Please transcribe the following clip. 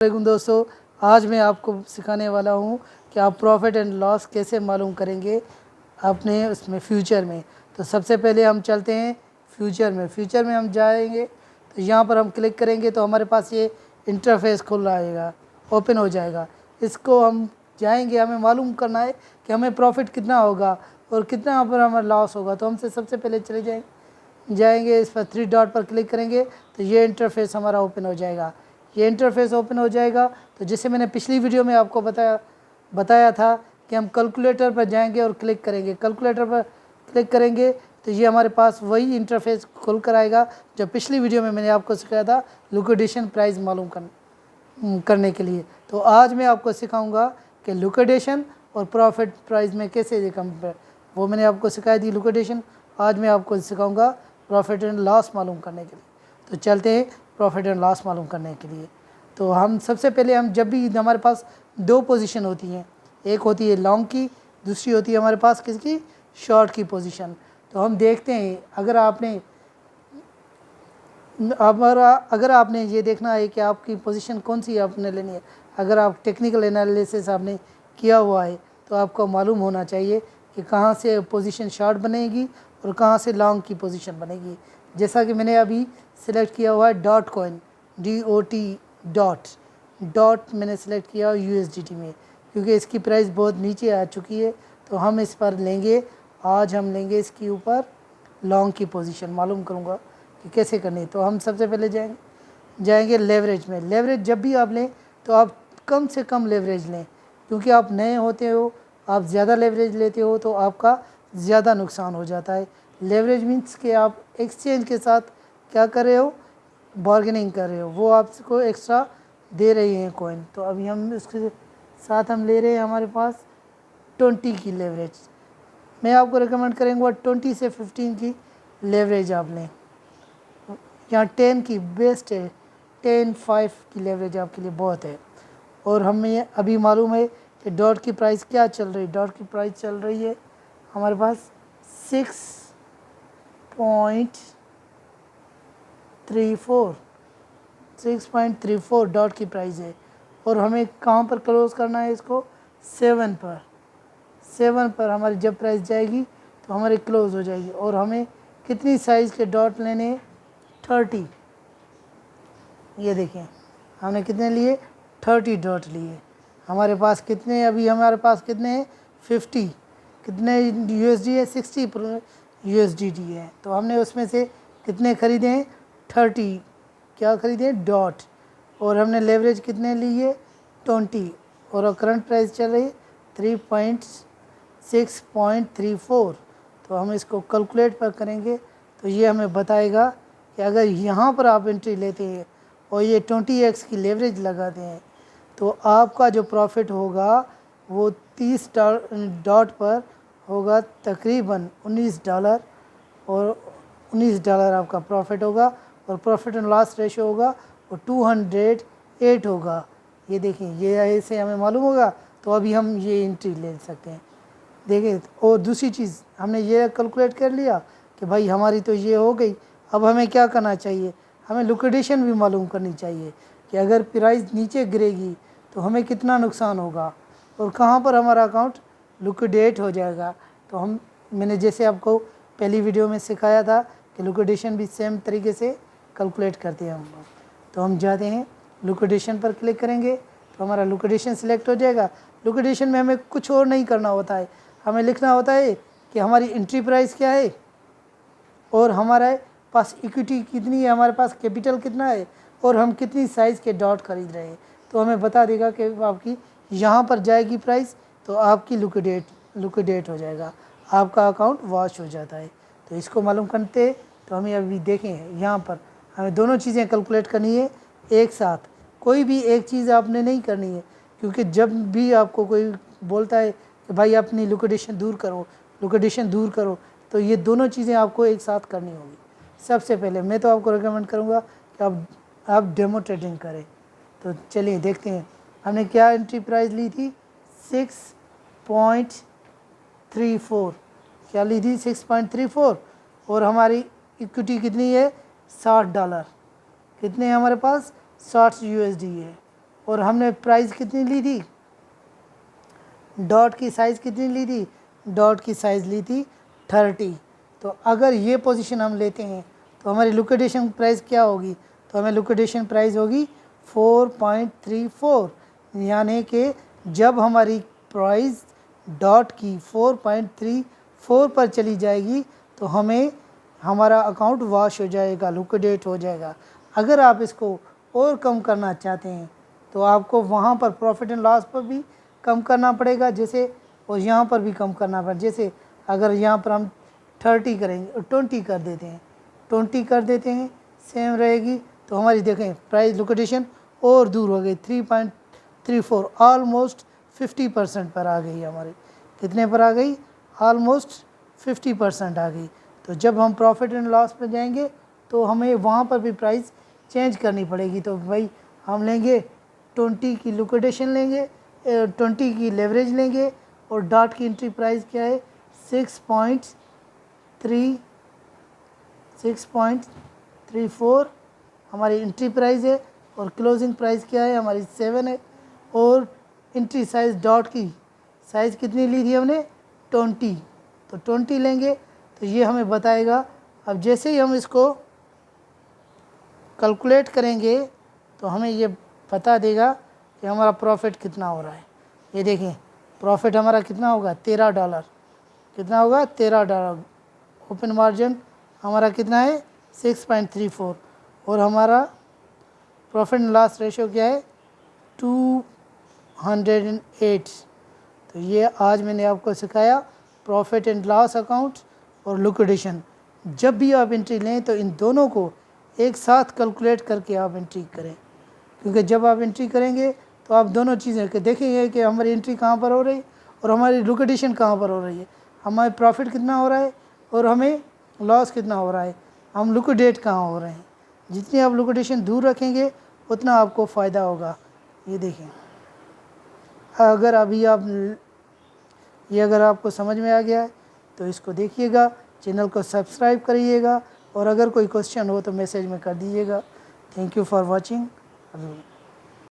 वालेकुम दोस्तों, आज मैं आपको सिखाने वाला हूँ कि आप प्रॉफिट एंड लॉस कैसे मालूम करेंगे अपने उसमें फ्यूचर में। तो सबसे पहले हम चलते हैं फ्यूचर में हम जाएंगे तो यहाँ पर हम क्लिक करेंगे तो हमारे पास ये इंटरफेस खुल आएगा, ओपन हो जाएगा। इसको हम जाएंगे, हमें मालूम करना है कि हमें प्रॉफिट कितना होगा और कितना यहाँ पर हमारा लॉस होगा। तो हमसे सबसे पहले चले जाएंगे इस पर 3 डॉट पर क्लिक करेंगे तो ये इंटरफेस हमारा ओपन हो जाएगा। ये इंटरफेस ओपन हो जाएगा तो जैसे मैंने पिछली वीडियो में आपको बताया था कि हम कैलकुलेटर पर जाएंगे और क्लिक करेंगे। कैलकुलेटर पर क्लिक करेंगे तो ये हमारे पास वही इंटरफेस खुल कर आएगा जो पिछली वीडियो में मैंने आपको सिखाया था लिक्विडेशन प्राइस मालूम करने के लिए। तो आज मैं आपको सिखाऊंगा कि लिक्विडेशन और प्रॉफिट प्राइस में कैसे कंपेयर, वो मैंने आपको सिखाई थी लिक्विडेशन, आज मैं आपको सिखाऊंगा प्रॉफिट एंड लॉस मालूम करने के लिए। तो चलते हैं प्रॉफिट एंड लॉस मालूम करने के लिए। तो हम सबसे पहले हम जब भी हमारे पास 2 पोजीशन होती हैं, एक होती है लॉन्ग की, दूसरी होती है हमारे पास किसकी, शॉर्ट की पोजीशन। तो हम देखते हैं अगर आपने ये देखना है कि आपकी पोजीशन कौन सी आपने लेनी है। अगर आप टेक्निकल एनालिसिस आपने किया हुआ है तो आपको मालूम होना चाहिए कि कहाँ से पोजीशन शॉर्ट बनेगी और कहाँ से लॉन्ग की पोजीशन बनेगी। जैसा कि मैंने अभी सिलेक्ट किया हुआ है डॉट कॉइन, DOT डॉट मैंने सेलेक्ट किया USDT में, क्योंकि इसकी प्राइस बहुत नीचे आ चुकी है। तो हम इस पर लेंगे, आज हम लेंगे इसके ऊपर लॉन्ग की पोजीशन, मालूम करूँगा कि कैसे करनी। तो हम सबसे पहले जाएंगे लेवरेज में। लेवरेज जब भी आप लें तो आप कम से कम लेवरेज लें, क्योंकि आप नए होते हो, आप ज़्यादा लेवरेज लेते हो तो आपका ज़्यादा नुकसान हो जाता है। लेवरेज मीन्स कि आप एक्सचेंज के साथ क्या कर रहे हो, बार्गेनिंग कर रहे हो, वो आपको एक्स्ट्रा दे रही हैं कॉइन। तो अभी हम इसके साथ हम ले रहे हैं हमारे पास 20 की लेवरेज। मैं आपको रिकमेंड करूँगा 20 से 15 की लेवरेज आप लें। यहाँ 10 की बेस्ट है, 5 की लेवरेज आपके लिए बहुत है। और हमें अभी मालूम है कि डॉट की प्राइस क्या चल रही है। डॉट की प्राइस चल रही है हमारे पास 6.34 डॉट की प्राइस है। और हमें कहाँ पर क्लोज करना है इसको, 7 पर हमारी जब प्राइस जाएगी तो हमारी क्लोज हो जाएगी। और हमें कितनी साइज़ के डॉट लेने हैं, 30। ये देखें हमने कितने लिए, 30 डॉट लिए। हमारे पास कितने, अभी हमारे पास कितने हैं, 50। कितने USD है, 60 USDT है। तो हमने उसमें से कितने ख़रीदे हैं, 30 क्या ख़रीदे, डॉट। और हमने लेवरेज कितने लिए, 20। और करंट प्राइस चल रही 6.34। तो हम इसको कैलकुलेट पर करेंगे तो ये हमें बताएगा कि अगर यहाँ पर आप एंट्री लेते हैं और ये 20x की लेवरेज लगाते हैं तो आपका जो प्रॉफिट होगा वो 30 डॉट पर होगा तकरीबन $19। और $19 आपका प्रॉफिट होगा और प्रॉफिट एंड लॉस रेशो होगा वो 208 होगा। ये देखें, ये ऐसे हमें मालूम होगा तो अभी हम ये एंट्री ले सकते हैं। देखें, और दूसरी चीज़ हमने ये कैलकुलेट कर लिया कि भाई हमारी तो ये हो गई। अब हमें क्या करना चाहिए, हमें लिक्विडेशन भी मालूम करनी चाहिए कि अगर प्राइस नीचे गिरेगी तो हमें कितना नुकसान होगा और कहाँ पर हमारा अकाउंट लिक्विडेट हो जाएगा। तो मैंने जैसे आपको पहली वीडियो में सिखाया था कि लिक्विडेशन भी सेम तरीके से कैलकुलेट करते हैं हम लोग। तो हम जाते हैं लिक्विडेशन पर क्लिक करेंगे तो हमारा लिक्विडेशन सिलेक्ट हो जाएगा। लिक्विडेशन में हमें कुछ और नहीं करना होता है, हमें लिखना होता है कि हमारी एंट्री प्राइस क्या है और हमारे पास इक्विटी कितनी है, हमारे पास कैपिटल कितना है और हम कितनी साइज़ के डॉट खरीद रहे हैं। तो हमें बता देगा कि आपकी यहाँ पर जाएगी प्राइस तो आपकी लिक्विडेट हो जाएगा, आपका अकाउंट वॉश हो जाता है। तो इसको मालूम करते तो हमें अभी देखें यहाँ पर हमें दोनों चीज़ें कैलकुलेट करनी है एक साथ। कोई भी एक चीज़ आपने नहीं करनी है, क्योंकि जब भी आपको कोई बोलता है कि भाई अपनी लिक्विडेशन दूर करो तो ये दोनों चीज़ें आपको एक साथ करनी होगी। सबसे पहले मैं तो आपको रिकमेंड करूँगा कि आप डेमो ट्रेडिंग करें। तो चलिए देखते हैं हमने क्या एंट्री प्राइस ली थी, 6.34 क्या ली थी, 6.34। और हमारी इक्विटी कितनी है, $60। कितने हैं हमारे पास, 60 USD है। और हमने प्राइस कितनी ली थी, डॉट की साइज़ कितनी ली थी, डॉट की साइज़ ली थी 30। तो अगर ये पोजीशन हम लेते हैं तो हमारी लिक्विडेशन प्राइस क्या होगी, तो हमें लिक्विडेशन प्राइस होगी 4.34, यानी कि जब हमारी प्राइस डॉट की 4.34 पर चली जाएगी तो हमें हमारा अकाउंट वॉश हो जाएगा, लिक्विडेट हो जाएगा। अगर आप इसको और कम करना चाहते हैं तो आपको वहाँ पर प्रॉफिट एंड लॉस पर भी कम करना पड़ेगा जैसे, और यहाँ पर भी कम करना पड़ेगा। जैसे अगर यहाँ पर हम 30 करेंगे, 20 कर देते हैं, 20 कर देते हैं, सेम रहेगी। तो हमारी देखें प्राइस लिक्विडेशन और दूर हो गई, 3.34, ऑलमोस्ट 50% पर आ गई हमारी। कितने पर आ गई, ऑलमोस्ट 50% आ गई। तो जब हम प्रॉफिट एंड लॉस पर जाएंगे तो हमें वहाँ पर भी प्राइस चेंज करनी पड़ेगी। तो भाई हम लेंगे 20 की लिक्विडेशन लेंगे, 20 की लेवरेज लेंगे, और डॉट की एंट्री प्राइस क्या है, 6.34 हमारी एंट्री प्राइस है, और क्लोजिंग प्राइस क्या है हमारी 7 है, और एंट्री साइज़ डॉट की साइज़ कितनी ली थी हमने, 20। तो 20 लेंगे तो ये हमें बताएगा। अब जैसे ही हम इसको कैलकुलेट करेंगे तो हमें ये बता देगा कि हमारा प्रॉफिट कितना हो रहा है। ये देखें प्रॉफिट हमारा कितना होगा, $13, कितना होगा, $13। ओपन मार्जिन हमारा कितना है, 6.34, और हमारा प्रॉफिट एंड लॉस रेशो क्या है, 208। तो ये आज मैंने आपको सिखाया प्रॉफिट एंड लॉस अकाउंट और लिक्विडेशन। जब भी आप एंट्री लें तो इन दोनों को एक साथ कैलकुलेट करके आप एंट्री करें, क्योंकि जब आप एंट्री करेंगे तो आप दोनों चीज़ें के देखेंगे कि हमारी एंट्री कहाँ पर हो रही और हमारी लिक्विडेशन कहाँ पर हो रही है, हमारे प्रॉफिट कितना हो रहा है और हमें लॉस कितना हो रहा है, हम लिक्विडेट कहाँ हो रहे हैं। जितनी आप लिक्विडेशन दूर रखेंगे उतना आपको फ़ायदा होगा। ये देखें, अगर अभी आप ये अगर आपको समझ में आ गया है तो इसको देखिएगा, चैनल को सब्सक्राइब करिएगा, और अगर कोई क्वेश्चन हो तो मैसेज में कर दीजिएगा। Thank you for watching.